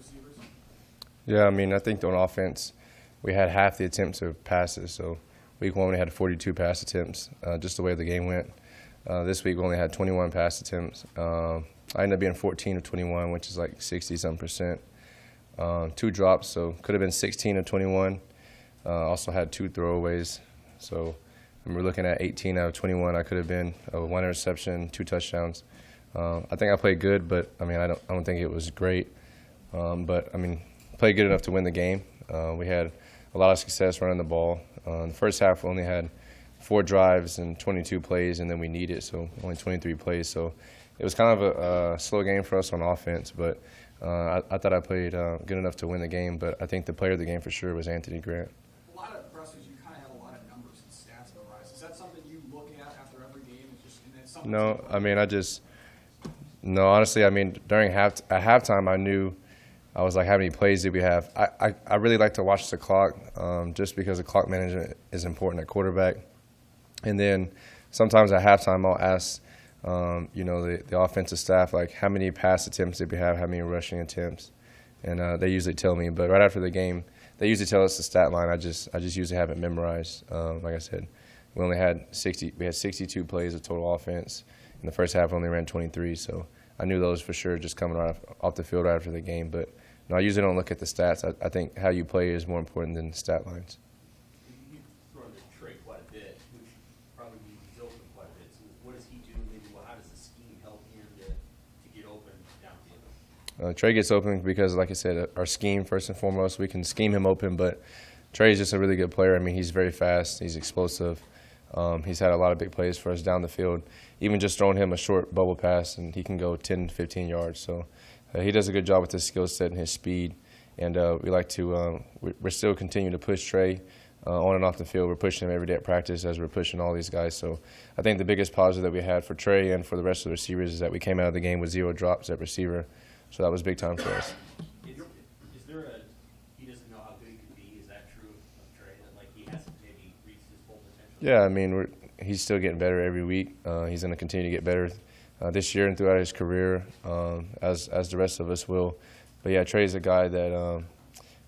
receivers? Yeah, I mean, I think on offense, we had half the attempts of passes. So week 1 we had 42 pass attempts, just the way the game went. This week we only had 21 pass attempts. I ended up being 14 of 21, which is like 60-some%. 2 drops, so could have been 16 of 21. Also had 2 throwaways. So we're looking at 18 out of 21. I could have been 1 interception, 2 touchdowns. I think I played good, but I mean, I don't think it was great. But I mean, played good enough to win the game. We had a lot of success running the ball. In the first half, we only had 4 drives and 22 plays, and then we needed so only 23 plays. So it was kind of a slow game for us on offense, but I thought I played good enough to win the game. But I think the player of the game for sure was Anthony Grant. A lot of pressers, you kind of have a lot of numbers and stats memorized. Is that something you look at after every game? No, I mean, no, honestly, I mean, at halftime, I knew, I was like, how many plays did we have? I really like to watch the clock, just because the clock management is important at quarterback. And then sometimes at halftime, I'll ask, the offensive staff, like, how many pass attempts did we have, how many rushing attempts? And they usually tell me. But right after the game, they usually tell us the stat line. I just usually have it memorized. Like I said, we had 62 plays of total offense. In the first half, I only ran 23, so I knew those for sure just coming right off the field right after the game. But no, I usually don't look at the stats. I think how you play is more important than the stat lines. You throw to Trey quite a bit, which probably he's open quite a bit. So what does he do? Maybe how does the scheme help him to get open downfield? Trey gets open because, like I said, our scheme, first and foremost, we can scheme him open. But Trey is just a really good player. I mean, he's very fast. He's explosive. He's had a lot of big plays for us down the field. Even just throwing him a short bubble pass, and he can go 10, 15 yards. So he does a good job with his skill set and his speed. And we like to we're still continuing to push Trey on and off the field. We're pushing him every day at practice as we're pushing all these guys. So I think the biggest positive that we had for Trey and for the rest of the receivers is that we came out of the game with 0 drops at receiver. So that was big time for us. Is there he doesn't know how good he can be? Is that true of Trey? That like he hasn't maybe reached his full potential? Yeah, I mean, he's still getting better every week. He's going to continue to get better this year and throughout his career, as the rest of us will. But yeah, Trey's a guy that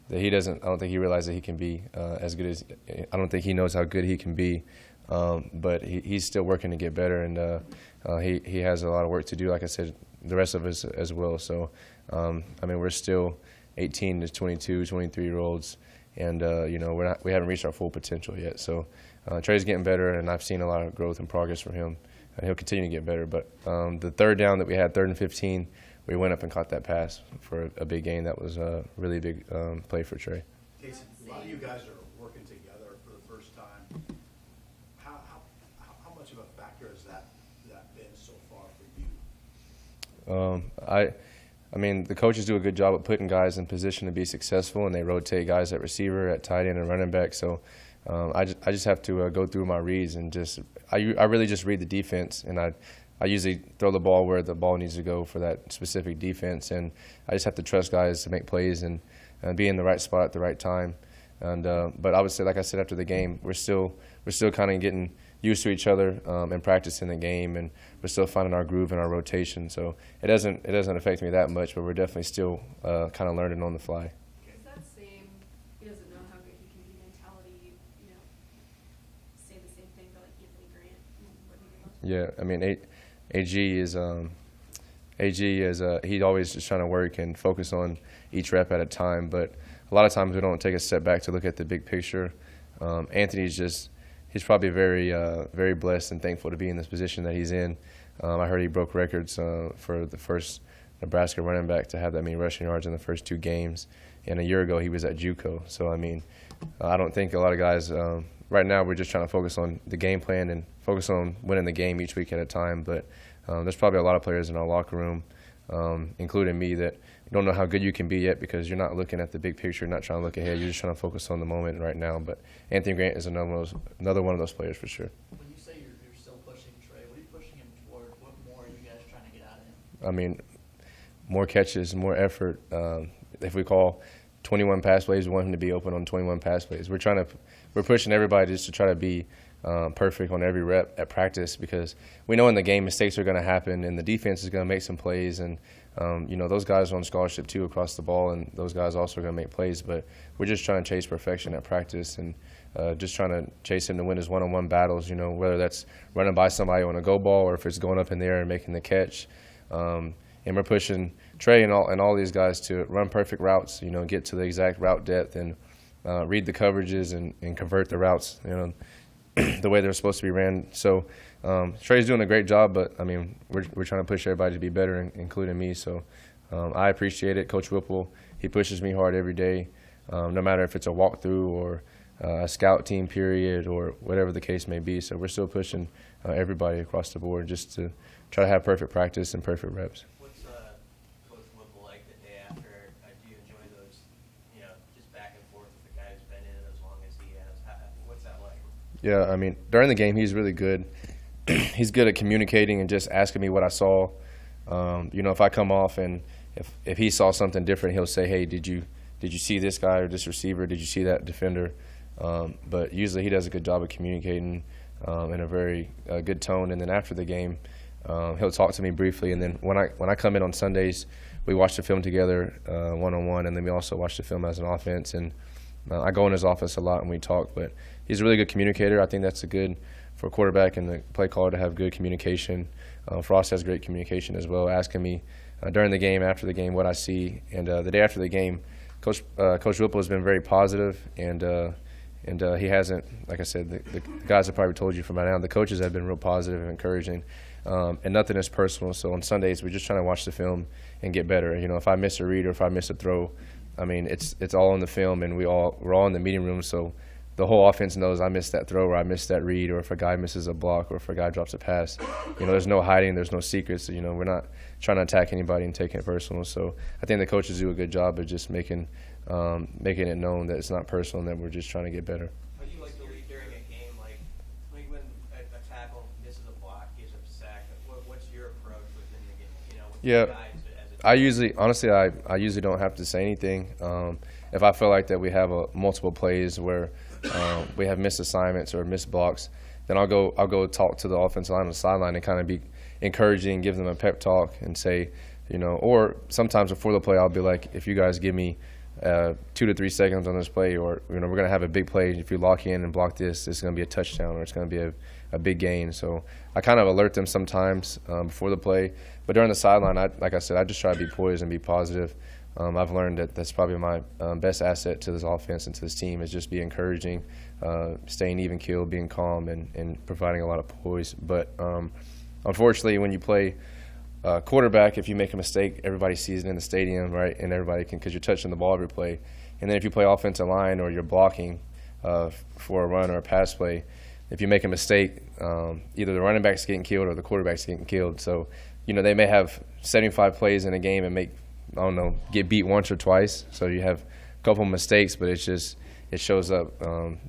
he doesn't. I don't think he realizes that he can be as good as. I don't think he knows how good he can be. But he's still working to get better, and he has a lot of work to do. Like I said, the rest of us as well. So I mean, we're still 18 to 22, 23-year-olds, and we haven't reached our full potential yet. So Trey's getting better, and I've seen a lot of growth and progress from him, and he'll continue to get better. But the third down that we had, 3rd and 15, we went up and caught that pass for a big gain. That was a really big play for Trey. Casey, a lot of you guys are working together for the first time. How much of a factor has that been so far for you? I mean, the coaches do a good job of putting guys in position to be successful, and they rotate guys at receiver, at tight end, and running back. So I just have to go through my reads and I really just read the defense, and I usually throw the ball where the ball needs to go for that specific defense, and I just have to trust guys to make plays and be in the right spot at the right time. And but I would say, like I said after the game, we're still kind of getting used to each other and practicing the game, and we're still finding our groove and our rotation. So it doesn't affect me that much, but we're definitely still kind of learning on the fly. Is that same, he doesn't know how good he can be mentality, say the same thing about like Anthony Grant and what he did? Yeah, I mean, AG is he's always just trying to work and focus on each rep at a time, but a lot of times we don't take a step back to look at the big picture. He's probably very blessed and thankful to be in this position that he's in. I heard he broke records for the first Nebraska running back to have that many rushing yards in the first 2 games, and a year ago he was at JUCO. So I mean, I don't think a lot of guys. Right now we're just trying to focus on the game plan and focus on winning the game each week at a time. But there's probably a lot of players in our locker room, including me, that don't know how good you can be yet because you're not looking at the big picture, not trying to look ahead. You're just trying to focus on the moment right now. But Anthony Grant is another one of those players for sure. When you say you're still pushing Trey, what are you pushing him toward? What more are you guys trying to get out of him? I mean, more catches, more effort. If we call 21 pass plays, we want him to be open on 21 pass plays. We're pushing everybody just to try to be perfect on every rep at practice, because we know in the game mistakes are going to happen and the defense is going to make some plays, and those guys are on scholarship too across the ball, and those guys also are going to make plays, but we're just trying to chase perfection at practice, and just trying to chase him to win his one-on-one battles, whether that's running by somebody on a go ball or if it's going up in the air and making the catch. And we're pushing Trey and all these guys to run perfect routes, get to the exact route depth and read the coverages and convert the routes, the way they're supposed to be ran. So Trey's doing a great job, but we're trying to push everybody to be better, including me. So I appreciate it. Coach Whipple, he pushes me hard every day, no matter if it's a walkthrough or a scout team period or whatever the case may be. So we're still pushing everybody across the board just to try to have perfect practice and perfect reps. What's Coach Whipple like the day after? Do you enjoy those, just back and forth with the guy who's been in it as long as he has? What's that like? Yeah, during the game, he's really good. He's good at communicating and just asking me what I saw. If I come off and if he saw something different, he'll say, hey, did you see this guy or this receiver? Did you see that defender? But usually he does a good job of communicating in a very good tone. And then after the game, he'll talk to me briefly. And then when I come in on Sundays, we watch the film together one-on-one, and then we also watch the film as an offense. And I go in his office a lot and we talk. But he's a really good communicator. I think that's good for a quarterback and the play caller to have good communication. Frost has great communication as well, asking me during the game, after the game, what I see. And the day after the game, Coach Whipple has been very positive, and he hasn't, like I said, the guys have probably told you from now, the coaches have been real positive and encouraging, and nothing is personal. So on Sundays, we're just trying to watch the film and get better. If I miss a read or if I miss a throw, it's all on the film, and we're all in the meeting room, so the whole offense knows I missed that throw or I missed that read, or if a guy misses a block or if a guy drops a pass. There's no hiding, there's no secrets. We're not trying to attack anybody and taking it personal. So I think the coaches do a good job of just making it known that it's not personal and that we're just trying to get better. How do you like to lead during a game, like when a tackle misses a block, gives up a sack? What's your approach within the game? With the guys I usually don't have to say anything. If I feel like that we have multiple plays where we have missed assignments or missed blocks, then I'll go talk to the offensive line on the sideline and kind of be encouraging, give them a pep talk and say, or sometimes before the play I'll be like, if you guys give me 2 to 3 seconds on this play, or we're going to have a big play, if you lock in and block this, it's going to be a touchdown or it's going to be a big gain. So I kind of alert them sometimes before the play, but during the sideline, like I said, I just try to be poised and be positive. I've learned that that's probably my best asset to this offense and to this team, is just be encouraging, staying even keeled, being calm, and providing a lot of poise. But unfortunately, when you play quarterback, if you make a mistake, everybody sees it in the stadium, right? And everybody can, because you're touching the ball every play. And then if you play offensive line or you're blocking for a run or a pass play, if you make a mistake, either the running back's getting killed or the quarterback's getting killed. So, they may have 75 plays in a game and get beat once or twice. So you have a couple of mistakes, but it shows up.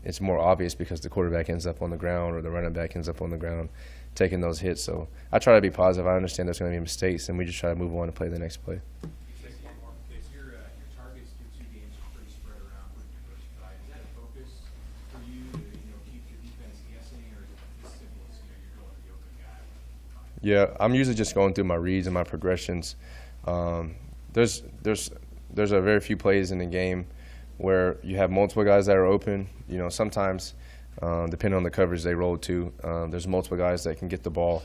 It's more obvious because the quarterback ends up on the ground or the running back ends up on the ground taking those hits. So I try to be positive. I understand there's going to be mistakes, and we just try to move on and play the next play. Your targets through 2 games are pretty spread around, pretty diversified. Is that a focus for you to keep your defense guessing, or is it as simple as you're going to the open guy? Yeah, I'm usually just going through my reads and my progressions. There's a very few plays in the game where you have multiple guys that are open. Sometimes, depending on the coverage they roll to, there's multiple guys that can get the ball.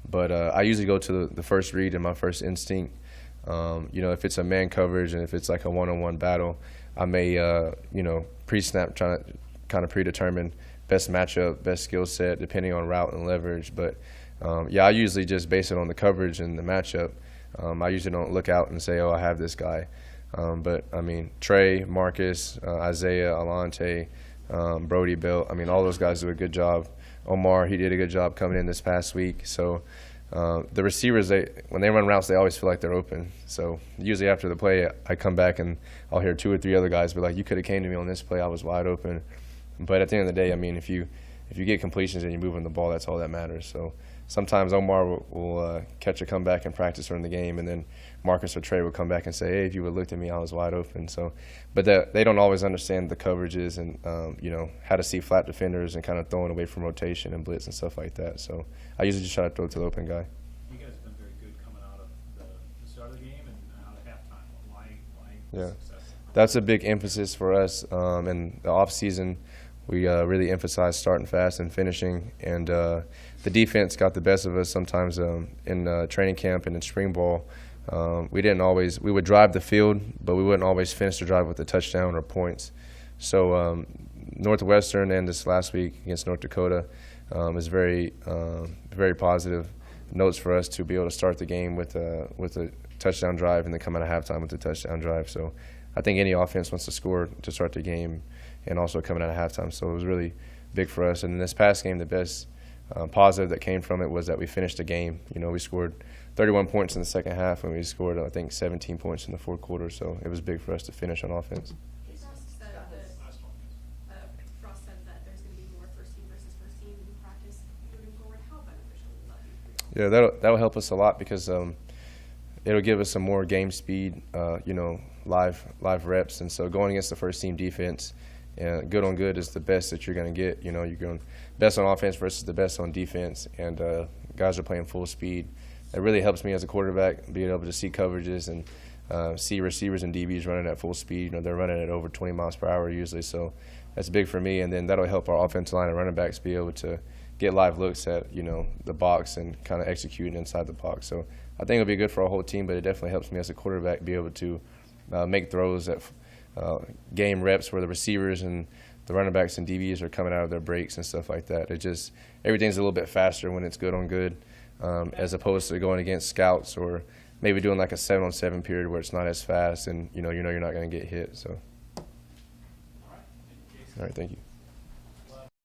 But I usually go to the first read and my first instinct. If it's a man coverage and if it's like a one-on-one battle, I may, pre-snap, try to kind of predetermine best matchup, best skill set, depending on route and leverage. But, I usually just base it on the coverage and the matchup. I usually don't look out and say, I have this guy. But, Trey, Marcus, Isaiah, Alante, Brody, Bill, all those guys do a good job. Omar, he did a good job coming in this past week. So the receivers, when they run routes, they always feel like they're open. So usually after the play, I come back and I'll hear 2 or 3 other guys be like, you could have came to me on this play, I was wide open. But at the end of the day, if you get completions and you're moving the ball, that's all that matters. So sometimes Omar will catch a comeback in practice during the game, and then Marcus or Trey will come back and say, hey, if you would have looked at me, I was wide open. So, but they don't always understand the coverages and, how to see flat defenders and kind of throwing away from rotation and blitz and stuff like that. So I usually just try to throw it to the open guy. You guys have been very good coming out of the start of the game and out of halftime. Why Yeah. success? That's a big emphasis for us. In the off season, we really emphasize starting fast and finishing, and the defense got the best of us sometimes in training camp and in spring ball. We would drive the field, but we wouldn't always finish the drive with a touchdown or points. So Northwestern and this last week against North Dakota is very positive notes for us to be able to start the game with a touchdown drive and then come out of halftime with a touchdown drive. So I think any offense wants to score to start the game and also coming out of halftime. So it was really big for us. And in this past game, the best positive that came from it was that we finished the game. We scored 31 points in the second half, and we scored, I think, 17 points in the fourth quarter. So it was big for us to finish on offense. Frost said that there's going to be more first team versus first team in practice moving forward. How beneficial will that be for you? Yeah, that'll help us a lot because it'll give us some more game speed, live reps. And so going against the first team defense, good on good is the best that you're going to get. You're going best on offense versus the best on defense, and guys are playing full speed. It really helps me as a quarterback being able to see coverages and see receivers and DBs running at full speed. They're running at over 20 miles per hour usually, so that's big for me. And then that'll help our offensive line and running backs be able to get live looks at the box and kind of execute inside the box. So I think it'll be good for our whole team, but it definitely helps me as a quarterback be able to make throws at game reps where the receivers and the running backs and DBs are coming out of their breaks and stuff like that. Everything's a little bit faster when it's good on good, as opposed to going against scouts or maybe doing like a 7-on-7 period where it's not as fast and you're not going to get hit. So, all right, thank you.